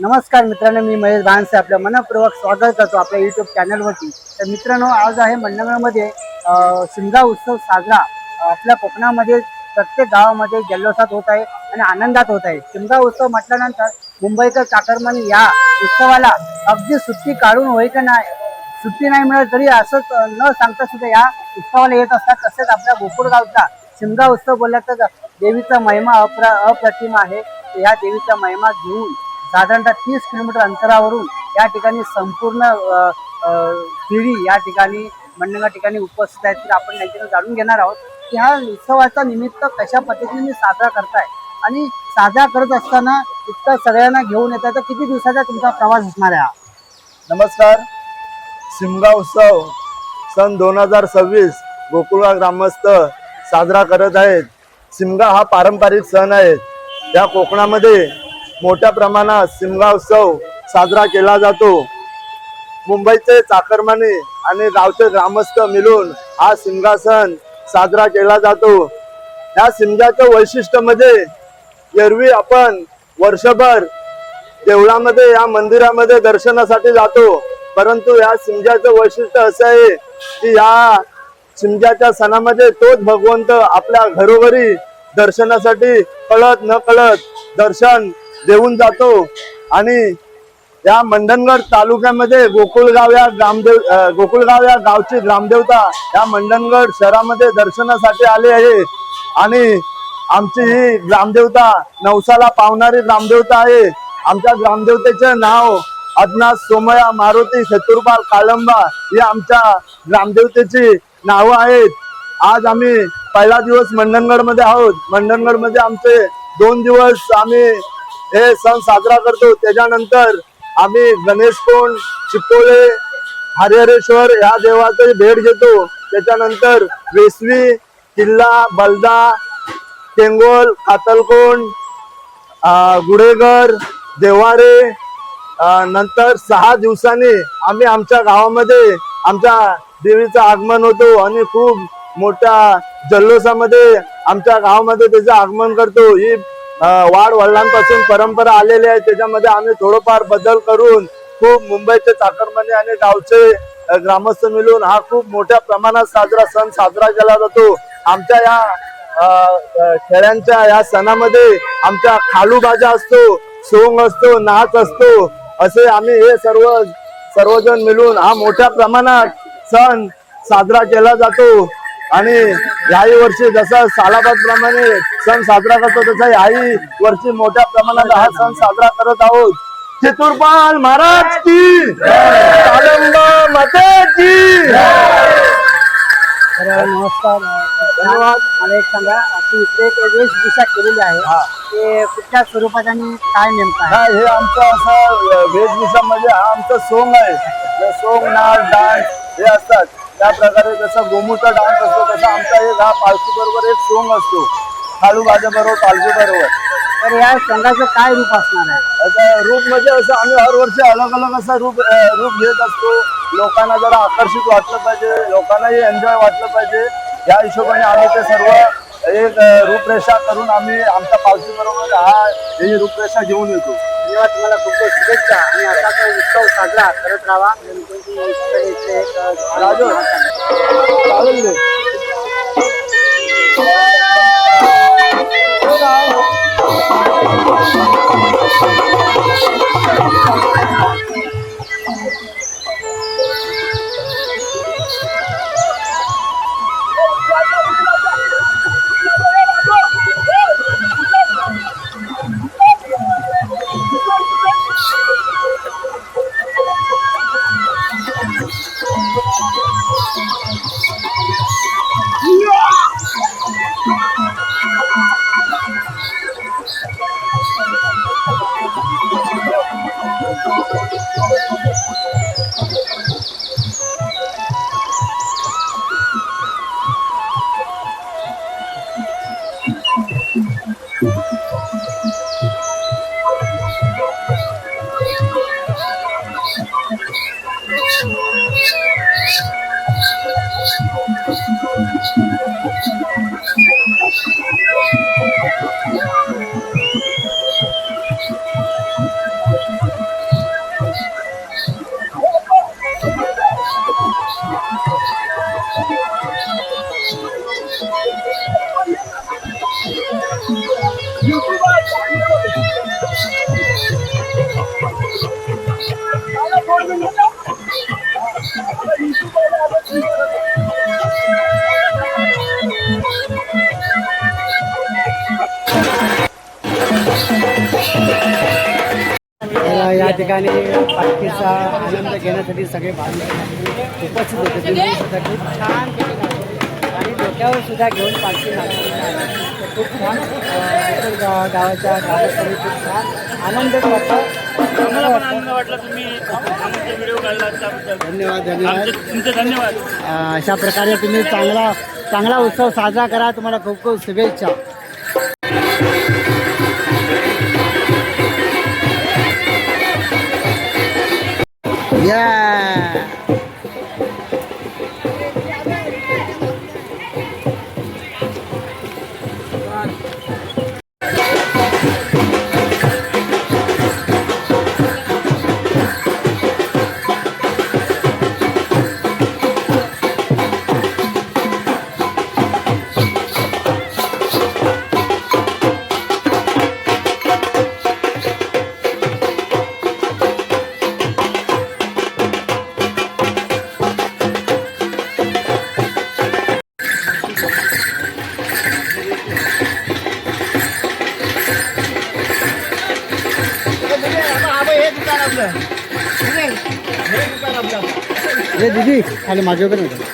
नमस्कार मित्रांनो, मी महेश भानसे आपलं मनपूर्वक स्वागत करतो आपल्या यूट्यूब चॅनलवरती। तर मित्रांनो, आज आहे मंडणगडमध्ये शिमगा उत्सव साजरा आपल्या कोकणामध्ये प्रत्येक गावामध्ये जल्लोषात होत आहे आणि आनंदात होत आहे। शिमगा उत्सव म्हटल्यानंतर मुंबईकर चाकरमानी या उत्सवाला अगदी सुट्टी काढून होई का नाही, सुट्टी नाही मिळत तरी असंच न सांगता सुद्धा या उत्सवाला येत असतात। तसेच आपल्या गोकुळगावचा शिमगा उत्सव बोलला तर देवीचा महिमा अप्रतिम आहे। या देवीचा महिमा घेऊन साधारणतः 30 किलोमीटर अंतरावरून या ठिकाणी संपूर्ण पिढी या ठिकाणी मंडणगड ठिकाणी उपस्थित आहेत। तर आपण त्यांच्याकडे जाणून घेणार आहोत की हा उत्सवाचा निमित्त कशा पद्धतीने साजरा करताय आणि साजरा करत असताना इतकं सगळ्यांना घेऊन येतात। तर किती दिवसाचा तुमचा प्रवास असणार आहे? नमस्कार। शिमगा उत्सव सन 2026 गोकुळगाव ग्रामस्थ साजरा करत आहेत। शिमगा हा पारंपरिक सण आहे। या कोकणामध्ये मोठ्या प्रमाणात शिमगा उत्सव साजरा केला जातो। मुंबईचे चाकरमानी आणि गावचे ग्रामस्थ मिळून हा शिमगा सण साजरा केला जातो। या शिमग्याचं वैशिष्ट्य म्हणजे एरवी आपण वर्षभर देवळामध्ये या मंदिरामध्ये दर्शनासाठी जातो, परंतु या शिमग्याचं वैशिष्ट्य असं आहे की या शिमग्याच्या सणामध्ये तोच भगवंत आपल्या घरोघरी दर्शनासाठी कळत न कळत दर्शन देऊन जातो। आणि या मंडणगड तालुक्यामध्ये गोकुळगाव या गावची ग्रामदेवता या मंडणगड शहरामध्ये दर्शनासाठी आली आहे। आणि आमची ही ग्रामदेवता नवसाला पावणारी ग्रामदेवता आहे। आमच्या ग्रामदेवतेचे नाव अज्ञात सोमया मारुती शत्रुपाल कालंबा ही आमच्या ग्रामदेवतेची नावं आहेत। आज आम्ही पहिला दिवस मंडणगड मध्ये आहोत। मंडणगड मध्ये आमचे 2 दिवस आम्ही हे सण साजरा करतो। त्याच्यानंतर आम्ही गणेशकोंड, चिपोळे, हरिहरेश्वर या देवाची भेट घेतो। त्याच्यानंतर वेसवी, किल्ला, बलदा, टेंगोल, कातलकोंड, गुढेघर, देवारे, नंतर 6 दिवसांनी आम्ही आमच्या गावामध्ये आमच्या देवीचं आगमन होतो आणि खूप मोठ्या जल्लोषामध्ये आमच्या गावामध्ये त्याचं आगमन करतो। ही वाढ वडिलांपासून परंपरा आलेली आहे। त्याच्यामध्ये आम्ही थोडंफार बदल करून खूप मुंबईचे चाकरमानी आणि गावचे ग्रामस्थ मिळून हा खूप मोठ्या प्रमाणात सण साजरा केला जातो। आमच्या या खेड्यांच्या या सणामध्ये आमच्या खालूबाजा असतो, सोंग असतो, नाच असतो, असे आम्ही हे सर्वजण मिळून हा मोठ्या प्रमाणात सण साजरा केला जातो। आणि याही वर्षी जसं सालाबाद प्रमाणे सण साजरा करतो तसा याही वर्षी मोठ्या प्रमाणात हा सण साजरा करत आहोत। चतुरपाल महाराज की कालंबा माते की। नमस्कार, धन्यवाद। मला एक सांगा, आपली इथे एक वेशभूषा केलेली आहे, ते कुठल्या स्वरूपात आणि काय नेमकं आहे? हे आमचं असं वेशभूषा म्हणजे हा आमचा सोंग आहे। सोंग, नाच, डान्स हे असतात। त्या प्रकारे जसा गोमूचा डान्स असतो तसा आमचा एक हा पालखी बरोबर एक सोंग असतो, खालू बाजा बरोबर, पालखी बरोबर। तर या संघाचं काय रूप असणार आहे? आता रूप म्हणजे असं आम्ही हर वर्षी अलग अलग असं रूप घेत असतो। लोकांना जरा आकर्षित वाटलं पाहिजे, लोकांनाही एन्जॉय वाटलं पाहिजे, या हिशोबाने आम्ही ते सर्व एक रूपरेषा करून आम्ही आमच्या पालखी बरोबर ही रूपरेषा घेऊन येतो। तेव्हा तुम्हाला खूप खूप शुभेच्छा आणि असा तो उत्सव साजरा करत राहा। राजू चालेल। ठिकाणी पालखीचा आनंद घेण्यासाठी सगळे भाविक उपस्थित होते. ते सुद्धा खूप छान केलेलं आहे आणि डोक्यावर सुद्धा घेऊन पालखी नाचलेली आहे. तर खूप छान गावाच्या ग्रामस्थांनी खूप छान आनंद आनंद वाटला. तुम्ही आमचा व्हिडिओ काढला त्याबद्दल धन्यवाद धन्यवाद. तुमचे धन्यवाद. अशा प्रकारे तुम्ही चांगला उत्सव साजरा करा. तुम्हाला खूप खूप शुभेच्छा. या हे दीदी खाली माझ्या वगैरे होतं.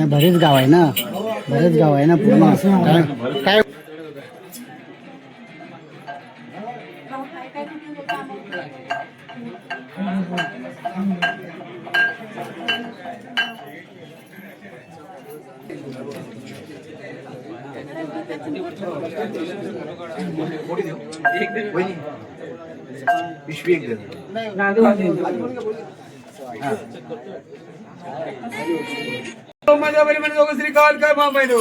बरेच गाव आहे ना, बरेच गाव आहे ना पूर्ण. काय पिशवी माझ्या बरी म्हणजे दोघं श्रीकाल काय मामायनो